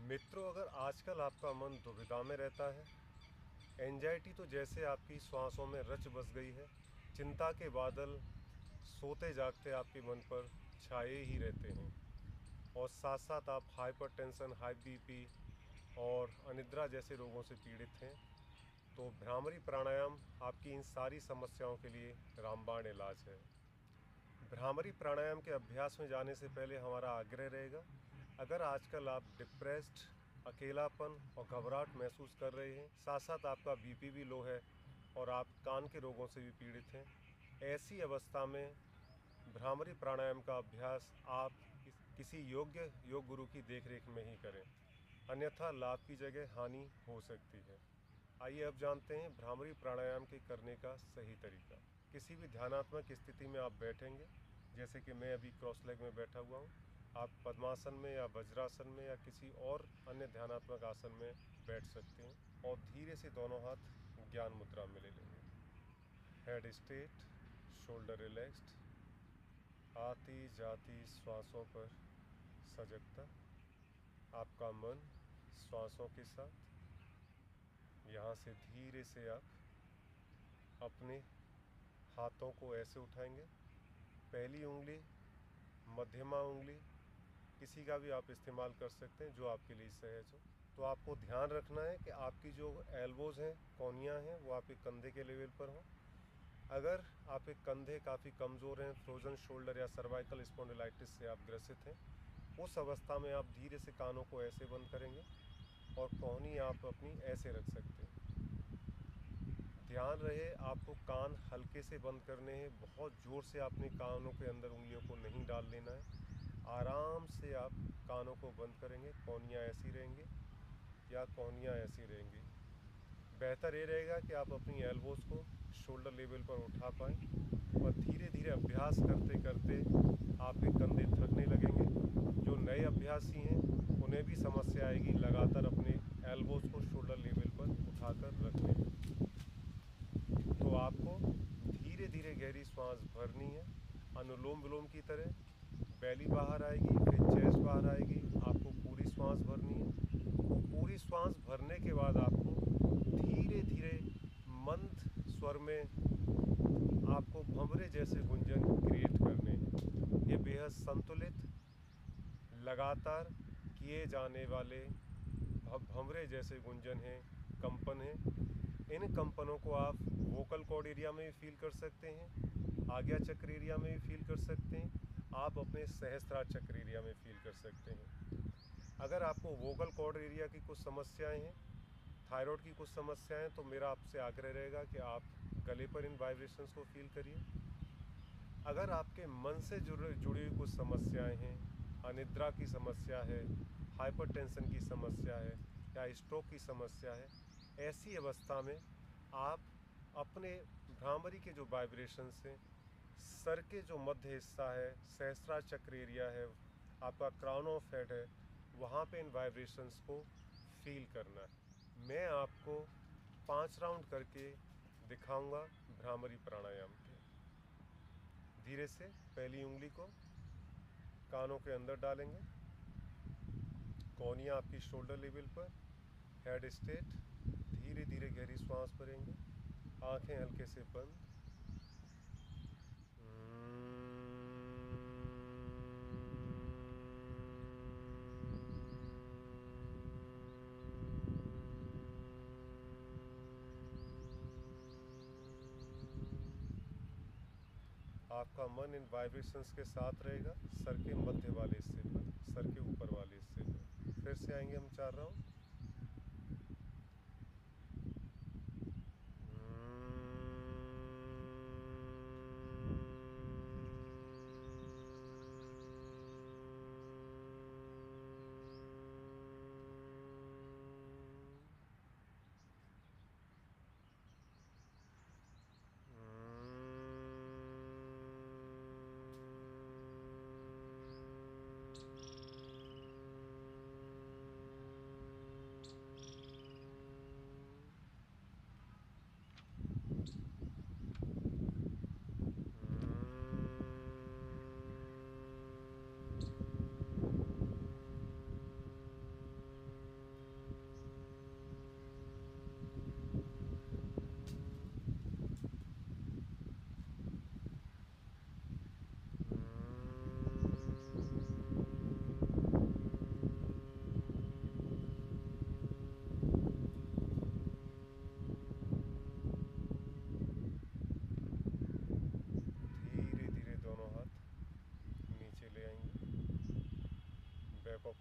मित्रों, अगर आजकल आपका मन दुविधा में रहता है, एंजाइटी तो जैसे आपकी श्वासों में रच बस गई है, चिंता के बादल सोते जागते आपके मन पर छाए ही रहते हैं और साथ साथ आप हाइपरटेंशन, हाई बीपी और अनिद्रा जैसे रोगों से पीड़ित हैं, तो भ्रामरी प्राणायाम आपकी इन सारी समस्याओं के लिए रामबाण इलाज है। भ्रामरी प्राणायाम के अभ्यास में जाने से पहले हमारा आग्रह रहेगा, अगर आजकल आप डिप्रेस्ड, अकेलापन और घबराहट महसूस कर रहे हैं, साथ साथ आपका बीपी भी लो है और आप कान के रोगों से भी पीड़ित हैं, ऐसी अवस्था में भ्रामरी प्राणायाम का अभ्यास आप किसी योग्य योग गुरु की देखरेख में ही करें, अन्यथा लाभ की जगह हानि हो सकती है। आइए अब जानते हैं भ्रामरी प्राणायाम के करने का सही तरीका। किसी भी ध्यानात्मक स्थिति में आप बैठेंगे, जैसे कि मैं अभी क्रॉस लेग में बैठा हुआ हूँ। आप पद्मासन में या वज्रासन में या किसी और अन्य ध्यानात्मक आसन में बैठ सकते हैं और धीरे से दोनों हाथ ज्ञान मुद्रा में ले लेंगे। हेड स्ट्रेट, शोल्डर रिलैक्स्ड, आती जाती श्वासों पर सजगता, आपका मन श्वासों के साथ। यहाँ से धीरे से आप अपने हाथों को ऐसे उठाएंगे, पहली उंगली, मध्यमा उंगली, किसी का भी आप इस्तेमाल कर सकते हैं जो आपके लिए सहज हो। तो आपको ध्यान रखना है कि आपकी जो एल्बोज़ हैं, कोहनियाँ हैं, वो आपके कंधे के लेवल पर हों। अगर आपके कंधे काफ़ी कमज़ोर हैं, फ्रोज़न शोल्डर या सर्वाइकल स्पॉन्डिलाइटिस से आप ग्रसित हैं, उस अवस्था में आप धीरे से कानों को ऐसे बंद करेंगे और कोहनी आप अपनी ऐसे रख सकते हैं। ध्यान रहे, आपको कान हल्के से बंद करने हैं, बहुत ज़ोर से अपने कानों के अंदर उंगलियों को नहीं डाल लेना है। आराम से आप कानों को बंद करेंगे, कोहनियाँ ऐसी रहेंगी या कोहनियाँ ऐसी रहेंगी। बेहतर ये रहेगा कि आप अपनी एल्बोज़ को शोल्डर लेवल पर उठा पाएँ और धीरे धीरे अभ्यास करते करते आपके कंधे थकने लगेंगे। जो नए अभ्यासी हैं उन्हें भी समस्या आएगी लगातार अपने एल्बोज़ को शोल्डर लेवल पर उठाकर रखने में। तो आपको धीरे धीरे गहरी सांस भरनी है, अनुलोम विलोम की तरह। बैली बाहर आएगी, फिर चेस्ट बाहर आएगी, आपको पूरी सांस भरनी है। वो पूरी सांस भरने के बाद आपको धीरे धीरे मंद स्वर में आपको भंवरे जैसे गुंजन क्रिएट करने हैं। ये बेहद संतुलित, लगातार किए जाने वाले भंवरे जैसे गुंजन हैं, कंपन हैं। इन कंपनों को आप वोकल कॉर्ड एरिया में भी फील कर सकते हैं, आज्ञा चक्र एरिया में भी फील कर सकते हैं, आप अपने सहस्त्रार चक्र एरिया में फील कर सकते हैं। अगर आपको वोकल कॉर्ड एरिया की कुछ समस्याएं हैं, थायराइड की कुछ समस्याएं हैं, तो मेरा आपसे आग्रह रहेगा कि आप गले पर इन वाइब्रेशंस को फील करिए। अगर आपके मन से जुड़ी हुई कुछ समस्याएं हैं, अनिद्रा की समस्या है, हाइपरटेंशन की समस्या है या स्ट्रोक की समस्या है, ऐसी अवस्था में आप अपने भ्रामरी के जो वाइब्रेशंस हैं, सर के जो मध्य हिस्सा है, सहस्त्रार चक्र एरिया है, आपका क्राउन ऑफ हेड है, वहाँ पे इन वाइब्रेशंस को फील करना है। मैं आपको 5 राउंड करके दिखाऊंगा भ्रामरी प्राणायाम के। धीरे से पहली उंगली को कानों के अंदर डालेंगे, कोहनियाँ आपकी शोल्डर लेवल पर, हेड स्ट्रेट, धीरे धीरे गहरी सांस भरेंगे, आंखें हल्के से बंद। आपका मन इन वाइब्रेशंस के साथ रहेगा, सर के मध्य वाले हिस्से पर, सर के ऊपर वाले हिस्से पर। फिर से आएंगे हम 4 round.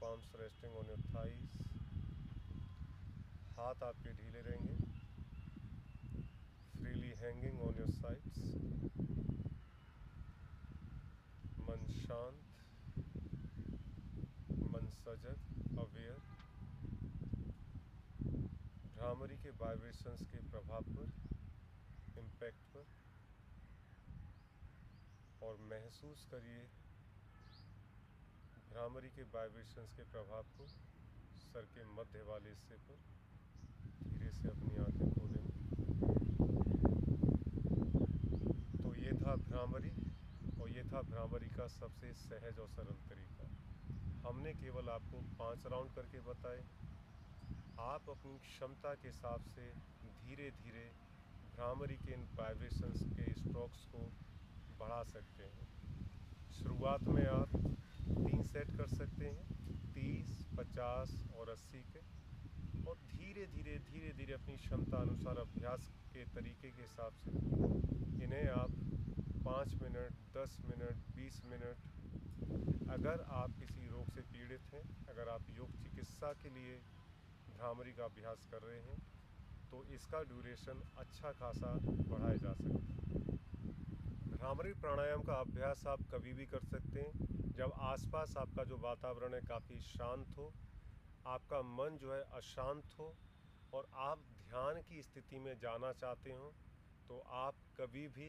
palms resting on your thighs. हाथ आपके ढीले रहेंगे, freely hanging on your sides. मन शांत, मन सजग, अवेयर, भ्रामरी के वाइब्रेशंस के प्रभाव पर, इम्पैक्ट पर, और महसूस करिए भ्रामरी के वाइब्रेशंस के प्रभाव को सर के मध्य वाले हिस्से पर। धीरे से अपनी आंखें खोलेंगे। तो ये था भ्रामरी, और ये था भ्रामरी का सबसे सहज और सरल तरीका। हमने केवल आपको 5 राउंड करके बताए। आप अपनी क्षमता के हिसाब से धीरे धीरे भ्रामरी के इन वाइब्रेशंस के स्ट्रोक्स को बढ़ा सकते हैं। शुरुआत में आप 3 सेट कर सकते हैं, 30, 50 और 80 के, और धीरे धीरे अपनी क्षमता अनुसार अभ्यास के तरीके के हिसाब से इन्हें आप 5 मिनट, 10 मिनट, 20 मिनट, अगर आप किसी रोग से पीड़ित हैं, अगर आप योग चिकित्सा के लिए भ्रामरी का अभ्यास कर रहे हैं, तो इसका ड्यूरेशन अच्छा खासा बढ़ाया जा सकता है। भ्रामरी प्राणायाम का अभ्यास आप कभी भी कर सकते हैं जब आसपास आपका जो वातावरण है काफ़ी शांत हो, आपका मन जो है अशांत हो, और आप ध्यान की स्थिति में जाना चाहते हो, तो आप कभी भी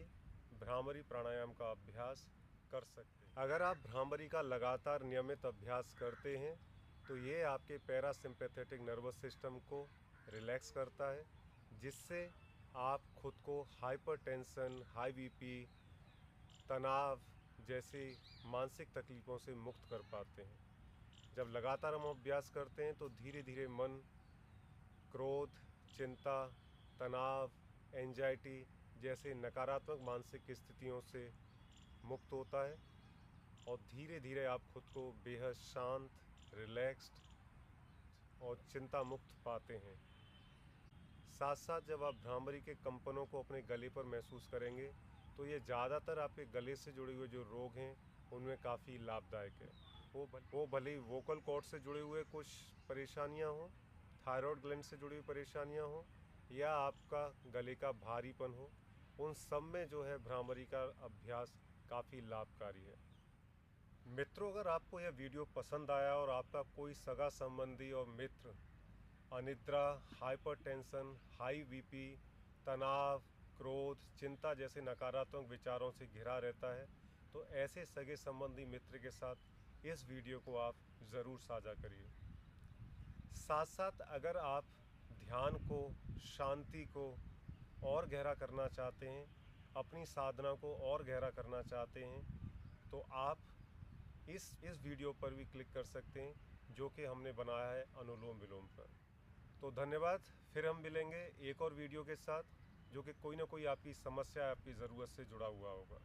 भ्रामरी प्राणायाम का अभ्यास कर सकते हैं। अगर आप भ्रामरी का लगातार नियमित अभ्यास करते हैं तो ये आपके पैरासिम्पैथेटिक नर्वस सिस्टम को रिलैक्स करता है, जिससे आप खुद को हाइपरटेंशन, हाई बीपी, तनाव जैसे मानसिक तकलीफ़ों से मुक्त कर पाते हैं। जब लगातार हम अभ्यास करते हैं तो धीरे धीरे मन क्रोध, चिंता, तनाव, एंजाइटी जैसे नकारात्मक मानसिक स्थितियों से मुक्त होता है, और धीरे धीरे आप खुद को बेहद शांत, रिलैक्स्ड और चिंता मुक्त पाते हैं। साथ साथ जब आप भ्रामरी के कंपनों को अपने गले पर महसूस करेंगे तो ये ज़्यादातर आपके गले से जुड़े हुए जो रोग हैं उनमें काफ़ी लाभदायक है। वो भले ही वोकल कॉर्ड से जुड़े हुए कुछ परेशानियां हों, थायराइड ग्लैंड से जुड़ी हुई परेशानियां हों, या आपका गले का भारीपन हो, उन सब में जो है भ्रामरी का अभ्यास काफ़ी लाभकारी है। मित्रों, अगर आपको यह वीडियो पसंद आया और आपका कोई सगा संबंधी और मित्र अनिद्रा, हाइपरटेंशन, हाई बीपी, तनाव, क्रोध, चिंता जैसे नकारात्मक विचारों से घिरा रहता है, तो ऐसे सगे संबंधी मित्र के साथ इस वीडियो को आप ज़रूर साझा करिए। साथ साथ अगर आप ध्यान को, शांति को और गहरा करना चाहते हैं, अपनी साधना को और गहरा करना चाहते हैं, तो आप इस वीडियो पर भी क्लिक कर सकते हैं, जो कि हमने बनाया है अनुलोम विलोम पर। तो धन्यवाद। फिर हम मिलेंगे एक और वीडियो के साथ, जो कि कोई ना कोई आपकी समस्या, आपकी ज़रूरत से जुड़ा हुआ होगा।